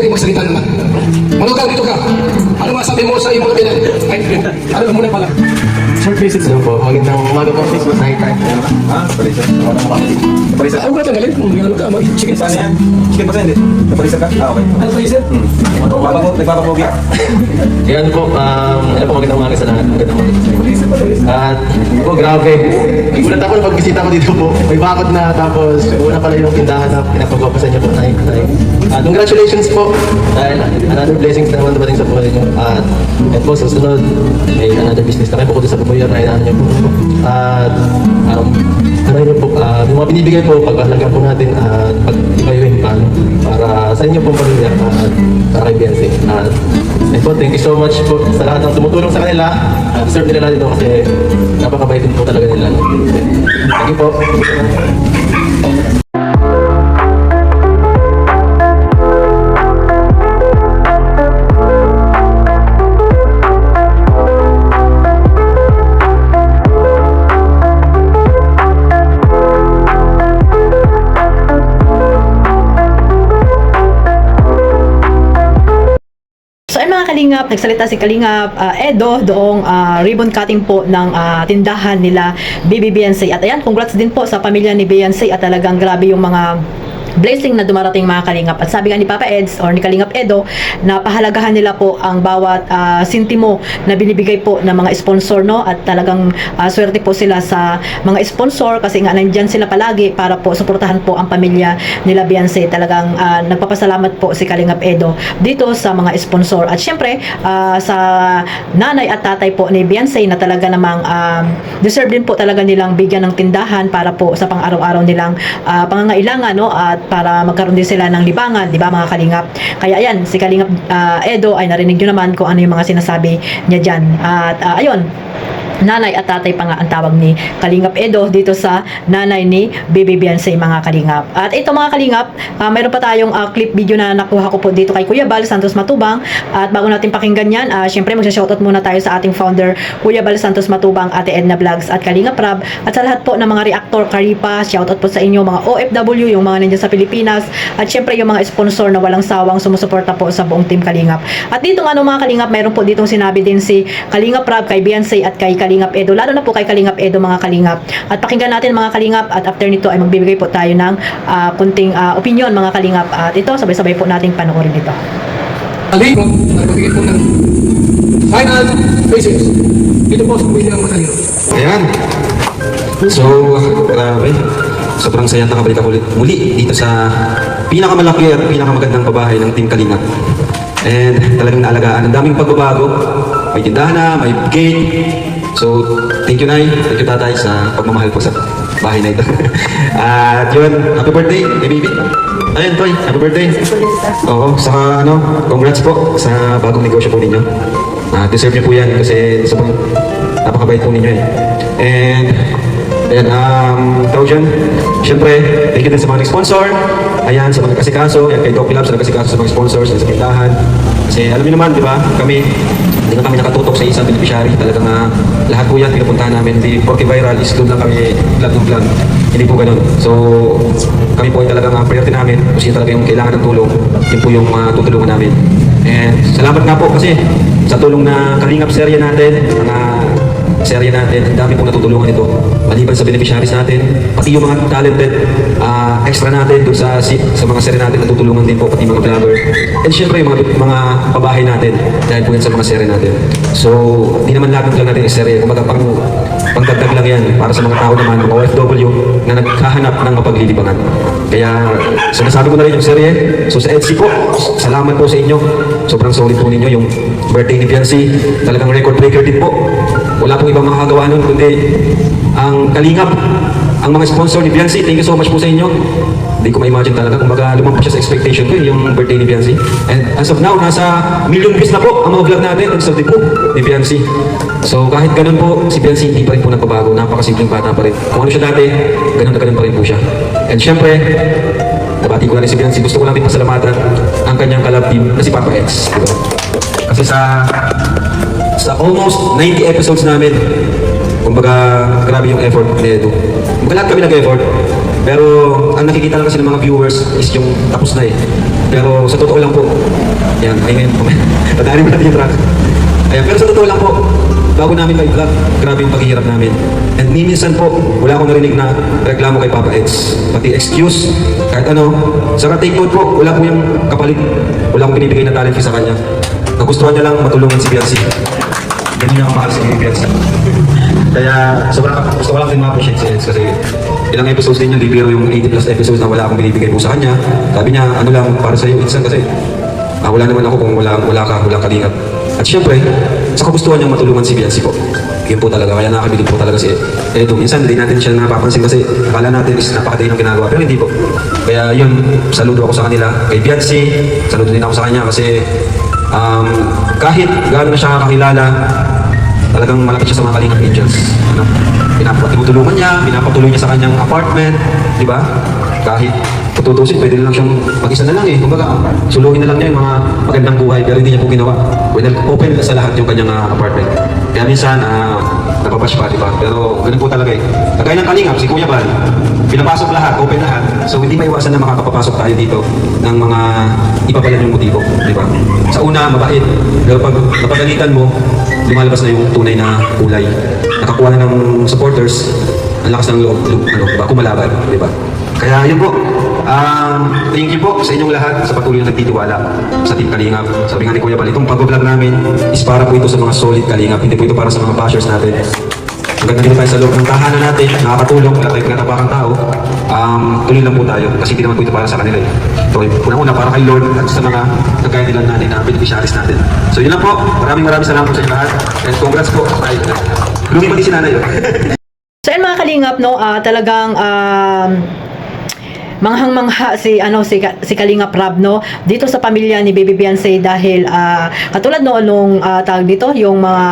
magaling magsalita naman. Manugang, dito ka. Ano masabi mo sa iyong mga binan? Ay, ano muna pala? Short visit lang po. Magandang umaga po. Facebook night time. Parisa. Parisa. Ano ka tanggalin? Kung ano ka, mag-chicken Saan pasta. yan? Chicken pasta hindi? Parisa ka? Okay. Ano pa isa? Nagpapapogi. Yan po. Ano po, magandang umaga sa lahat. Magandang umaga. At po, grabe. Gulat ako na pagbisita ko dito po. May bakod na, tapos una pala yung tindahan na pinapagpapasan niyo po. Congratulations po. Dahil another blessings na naman dumating sa buhay niyo. At po, susunod, may another business na kayo bukod sa buhay na ano niyo po. At ano niyo po, yung mga binibigay po, pag-alaga po natin at pag-ibayuhin pa para sa inyo pong pamilya at sa kaibigan. At po, thank you so much po sa lahat ng tumutulong sa kanila. Deserve nila dito kasi napakabait din po talaga nila. Thank you po. So ay mga Kalingap, nagsalita si Kalingap Edo doong ribbon cutting po ng tindahan nila Bibi Beyonce. At ayan, congrats din po sa pamilya ni Beyonce at talagang grabe yung mga blessing na dumarating mga Kalingap. At sabi nga ni Papa Eds or ni Kalingap Edo na pahalagahan nila po ang bawat sintimo na binibigay po ng mga sponsor, no? At talagang swerte po sila sa mga sponsor kasi nga nandyan sila palagi para po suportahan po ang pamilya nila Beyonce. Talagang nagpapasalamat po si Kalingap Edo dito sa mga sponsor. At syempre sa nanay at tatay po ni Beyonce na talaga namang deserve din po talaga nilang bigyan ng tindahan para po sa pang-araw-araw nilang pangangailangan, no? At para magkaroon din sila ng libangan, di ba mga Kalingap? Kaya ayan, si Kalingap Edo ay narinig nyo naman kung ano yung mga sinasabi niya dyan. At ayun, nanay at tatay pa nga ang tawag ni Kalingap Edo dito sa nanay ni Bibi Beyonce mga Kalingap. At ito mga Kalingap, mayroon pa tayong clip video na nakuha ko po dito kay Kuya Bal Santos Matubang. At bago natin pakinggan yan, syempre magsa-shoutout muna tayo sa ating founder Kuya Bal Santos Matubang, Ate Edna Vlogs at Kalingap Rab. At sa lahat po ng mga reactor Karipa, shoutout po sa inyo mga OFW, yung mga nandiyan sa Pilipinas. At syempre yung mga sponsor na walang sawang sumusuporta po sa buong team Kalingap. At dito nga mga Kalingap, mayroon po ditong sinabi din si Kalingap Rab kay Beyonce at kay Kalingap Edo, lalo na po kay Kalingap Edo mga Kalingap. At pakinggan natin mga Kalingap at after nito ay magbibigay po tayo ng kunting opinion mga Kalingap. At ito, sabay-sabay po nating panoorin ito. Kalingap, nagbibigay po ng final message. Dito po sa pamilya ng Matalino. Ayan. So, grabe. Sobrang saya nakabalik ako muli dito sa pinakamalaki at pinakamagandang pabahay ng Team Kalingap. And talagang naalagaan. Ang daming pagbabago. May tindahan na, may gate. So, thank you Nay, thank you Tatay sa pagmamahal po sa bahay na ito. At yun, happy birthday, baby. Ayun, Toy, happy birthday. Oo, saka congrats po sa bagong negosyo po ninyo. Deserve niyo po yan kasi sobrang napakabait po ninyo eh. And, ayan, tawag dyan, syempre, thank you din sa mga sponsor. Ayan, sa mga kasikaso, ayan, kay Doc Labs, kasikaso sa mga sponsors, sa pindahan. Kasi alam niyo naman, di ba, hindi na kami nakatutok sa isang beneficiary. Talagang lahat po yan pinupuntahan namin. Hindi porke viral is doon lang kami vlog. Hindi po ganun. So kami po ay talagang priority namin. Kasi talaga yung kailangan ng tulong, yun po yung tutulungan namin. And salamat nga po kasi sa tulong na Kalingap serye natin, mga serye natin, ang dami pong natutulungan ito. Maliban sa beneficiaries natin, pati yung mga talented extra natin doon sa mga serye natin, natutulungan din po pati mga vlogger. And syempre yung mga pabahay natin dahil po yan sa mga serye natin. So, hindi naman lahat ng vlog natin yung serye. Kumbaga pangdagdag lang yan para sa mga tao naman, mga OFW na naghahanap ng mapaglilibangan. Kaya sinasabi ko na rin yung serye. So sa EDSI po, salamat po sa inyo. Sobrang solid po ninyo yung birthday ni Beyonce. Talagang record breaker din po. Wala pong ibang makakagawa nun kundi ang Kalingap, ang mga sponsor ni Beyonce. Thank you so much po sa inyo. Hindi ko ma-imagine talaga kung lumampas siya sa expectation ko yung birthday ni Beyonce. And as of now, nasa million views na po ang mga vlog natin at sa po ni Beyonce. So kahit ganun po, si Beyonce hindi pa rin po nagbabago. Napakasimpleng bata pa rin. Kung ano siya dati, ganun na ganun pa rin po siya. And syempre, nabati ko na rin si Beyonce. Gusto ko lang din pasalamatan ang kanyang kalab team na si Papa X. Diba? Kasi sa almost 90 episodes namin, kumbaga grabe yung effort ni Edo. Kumbaga lahat kami nag-effort. Pero ang nakikita lang kasi ng mga viewers is yung tapos na eh. Pero sa totoo lang po, yan, ay ngayon po. Tadaanin mo natin yung track. Ayan, pero sa totoo lang po, bago namin may vlog, grabe yung paghihirap namin. And minsan po, wala akong narinig na reklamo kay Papa X. Pati excuse, kahit ano. Saka take note po, wala po yung kapalit. Wala akong binibigay na talent fee sa kanya. Nagustuhan niya lang matulungan si Biancy. Ganyan niya ako mahal si Biancy. Kaya sobrang gusto ko lang din ma-appreciate si Eds kasi ilang episodes din yun, di biro yung 80 plus episodes na wala akong binibigay po sa kanya. Sabi niya, ano lang para sa iyo, Edson, kasi wala naman ako kung wala ka dingat. At syempre, sa kagustuhan niyang matulungan si Biancy po. Yun po talaga, kaya nakakabilib po talaga si Edo. Minsan, hindi natin siya napapansin kasi akala natin is napakadali ng ginagawa, pero hindi po. Kaya yun, saludo ako sa kanila. Kay Biancy, saludo din ako sa kanya kasi kahit gaano na siya kakilala, talagang malapit siya sa mga Kalingap Angels. Ano? Tinutulungan niya, pinapatuloy niya sa kanyang apartment, di ba? Kahit tutusin, pwede lang siyang mag-isa na lang eh. Kumbaga, suluhin na lang niya yung mga magandang buhay, pero hindi niya po ginawa. Open sa lahat yung kanyang apartment. Kaya minsan, napabash pa, di ba? Pero ganun po talaga eh. Kagaya ng Kalingap, si Kuya Bal, pinapasok lahat, open lahat. So hindi maiwasan na makakapapasok tayo dito ng mga iba pa yung motibo, di ba? Sa una, mabait. Pero pag napagalitan mo, lumalabas na yung tunay na kulay. Nakakuha na ng supporters, ang lakas ng loob, kumalaban, di ba? Kaya yun po, thank you po sa inyong lahat sa patuloy na nagtitiwala sa Team Kalingap. Sabi nga ni Kuya Bal, itong pag-vlog namin is para po ito sa mga solid Kalingap, hindi po ito para sa mga bashers natin. Hanggang nandito tayo sa loob ng tahanan natin, nakakatulong, wala tayong pinatapakang tao, tuloy lang po tayo kasi hindi naman po ito para sa kanila eh. Ito ay unang-una para kay Lord at sa mga nagkaya nila natin na beneficiaries natin. So yun lang po, maraming salamat po sa inyo lahat and congrats po. Lumipad din si nanay. So yun mga kalingap, no, talagang manghang-mangha si Kalingap Rab, no, dito sa pamilya ni Baby Beyonce dahil katulad noon nung tawag dito yung mga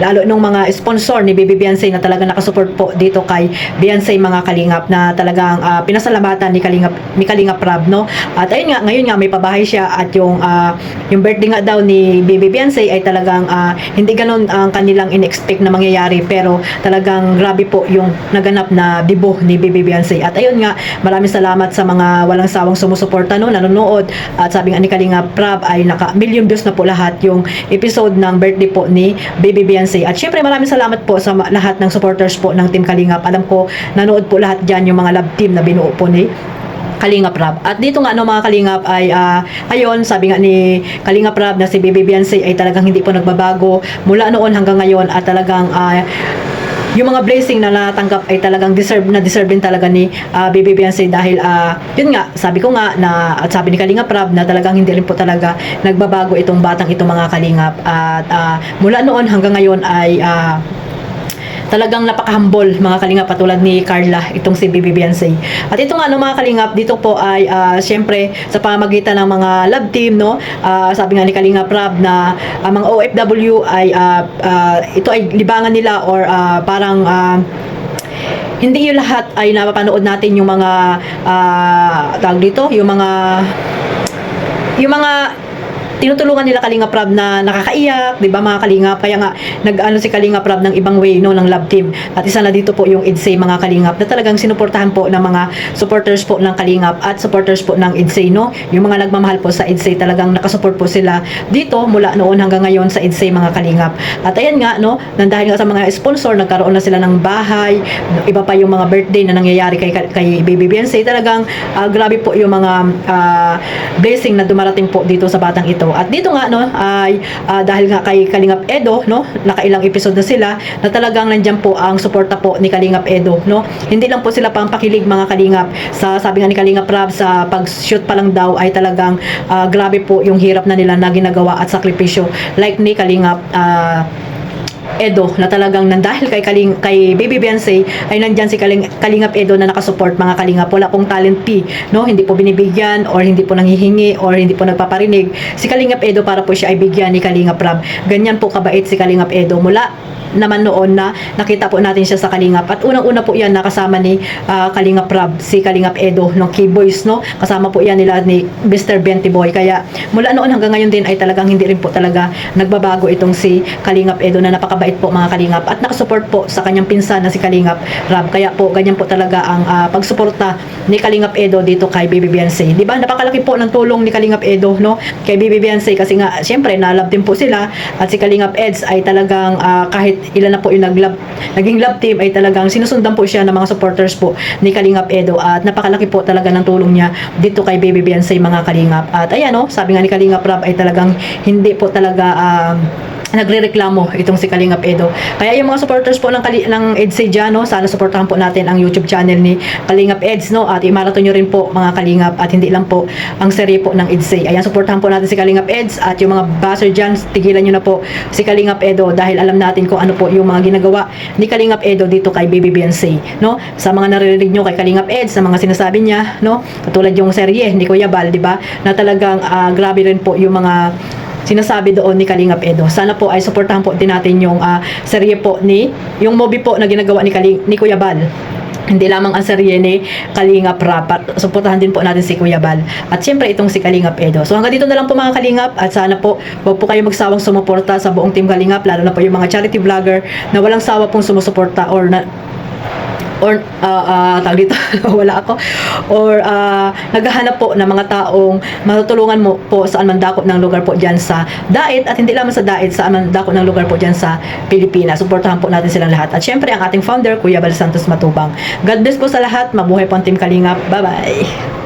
lalo nung mga sponsor ni Baby Beyonce na talagang nakasupport po dito kay Beyonce mga kalingap na talagang pinasalamatan ni Kalingap Rab, no. At ayun nga, ngayon nga may pabahay siya at yung birthday nga daw ni Baby Beyonce ay talagang hindi ganoon ang kanilang in-expect na mangyayari, pero talagang grabe po yung naganap na bibo ni Baby Beyonce. At ayun nga, maraming salamat sa mga walang sawang sumusuporta, no, nanonood. At sabi nga ni Kalingap Rab ay naka-million views na po lahat yung episode ng birthday po ni Baby Beyonce. At syempre maraming salamat po sa lahat ng supporters po ng Team Kalingap. Alam ko nanood po lahat dyan yung mga love team na binuo po ni Kalingap Rab. At dito nga mga Kalingap ay ayon, sabi nga ni Kalingap Rab na si Baby Beyonce ay talagang hindi po nagbabago mula noon hanggang ngayon at talagang yung mga blessing na natanggap ay talagang deserve din talaga ni Baby Beyonce dahil yun nga, sabi ko nga na at sabi ni Kalingap Rab na talagang hindi rin po talaga nagbabago itong batang ito mga Kalingap at mula noon hanggang ngayon ay talagang napaka-humble mga kalingap katulad ni Carla, itong si Baby Beyonce. At ito nga mga kalingap, dito po ay syempre sa pamamagitan ng mga love team, no, sabi nga ni Kalingap Rab na mga OFW ay ito ay libangan nila or parang hindi yung lahat ay napapanood natin yung mga tawag dito, yung mga tinutulungan nila Kalingap Rab na nakakaiyak, 'di ba mga kalingap? Kaya nga nag-ano si Kalingap Rab ng ibang way, no, ng love team. At isa na dito po yung EDSA mga kalingap na talagang sinuportahan po ng mga supporters po ng Kalingap at supporters po ng EDSA, no. Yung mga nagmamahal po sa EDSA talagang nakasupport po sila dito mula noon hanggang ngayon sa EDSA mga kalingap. At ayan nga, no, nang dahil nga sa mga sponsor nagkaroon na sila ng bahay, iba pa yung mga birthday na nangyayari kay Baby Beyonce. Talagang grabe po yung mga blessing na dumarating po dito sa batang ito. At dito nga, no, ay dahil nga kay Kalingap Edo, no, nakailang episode na sila na talagang nandiyan po ang suporta po ni Kalingap Edo, no. Hindi lang po sila pang pakilig mga kalingap sa sabi nga ni Kalingap Rab sa pag-shoot pa lang daw ay talagang grabe po yung hirap na nila na ginagawa at sakripisyo like ni Kalingap Edo na talagang dahil kay Baby Beyonce ay nandyan si Kalingap Edo na nakasupport mga kalingap. Wala pong talent fee, no, hindi po binibigyan or hindi po nanghihingi or hindi po nagpaparinig si Kalingap Edo para po siya ay bigyan ni Kalingap Rab. Ganyan po kabait si Kalingap Edo mula naman noon na nakita po natin siya sa Kalingap. At unang-una po yan nakasama ni Kalingap Rab, si Kalingap Edo ng K-Boys, no? Kasama po yan nila ni Mr. Benti Boy. Kaya mula noon hanggang ngayon din ay talagang hindi rin po talaga nagbabago itong si Kalingap Edo na napakabait po mga Kalingap at nakasupport po sa kanyang pinsan na si Kalingap Rab. Kaya po ganyan po talaga ang pagsuporta ni Kalingap Edo dito kay Baby Beyonce. Di ba? Napakalaki po ng tulong ni Kalingap Edo, no? Kay Baby Beyonce kasi nga syempre na-love din po sila at si Kalingap Eds ay talagang kahit ilan na po yung naging love team ay talagang sinusundan po siya ng mga supporters po ni Kalingap Edo at napakalaki po talaga ng tulong niya dito kay Baby Beyonce mga Kalingap. At ayan, no, sabi nga ni Kalingap Rab ay talagang hindi po talaga nagrereklamo itong si Kalingap Edo. Kaya yung mga supporters po ng EDSA dyan, no, sana supportahan po natin ang YouTube channel ni Kalingap Eds, no, at i-marathon nyo rin po mga Kalingap at hindi lang po ang serye po ng EDSA. Ayan, supportahan po natin si Kalingap Eds at yung mga buzzer dyan, tigilan nyo na po si Kalingap Edo dahil alam natin kung ano po yung mga ginagawa ni Kalingap Edo dito kay Baby Beyonce, no, sa mga naririnig nyo kay Kalingap Eds, sa mga sinasabi niya, no, katulad yung serye ni Kuya Bal, di ba, na talagang grabe rin po yung mga sinasabi doon ni Kalingap Edo. Sana po ay suportahan po din natin yung serye po yung movie po na ginagawa ni Kuya Bal. Hindi lamang ang serye ni Kalingap Rab. Suportahan din po natin si Kuya Bal. At syempre itong si Kalingap Edo. So hanggang dito na lang po mga Kalingap. At sana po huwag po kayo magsawang sumuporta sa buong team Kalingap. Lalo na po yung mga charity vlogger na walang sawa pong sumusuporta or tawag dito, wala ako, or naghahanap po ng mga taong matutulungan mo po saan man dakot ng lugar po dyan sa Dait at hindi lamang sa Dait, saan man dakot ng lugar po dyan sa Pilipinas. Suportahan po natin silang lahat. At syempre ang ating founder, Kuya Bal Santos Matubang. God bless po sa lahat. Mabuhay po ang Team Kalingap. Bye-bye!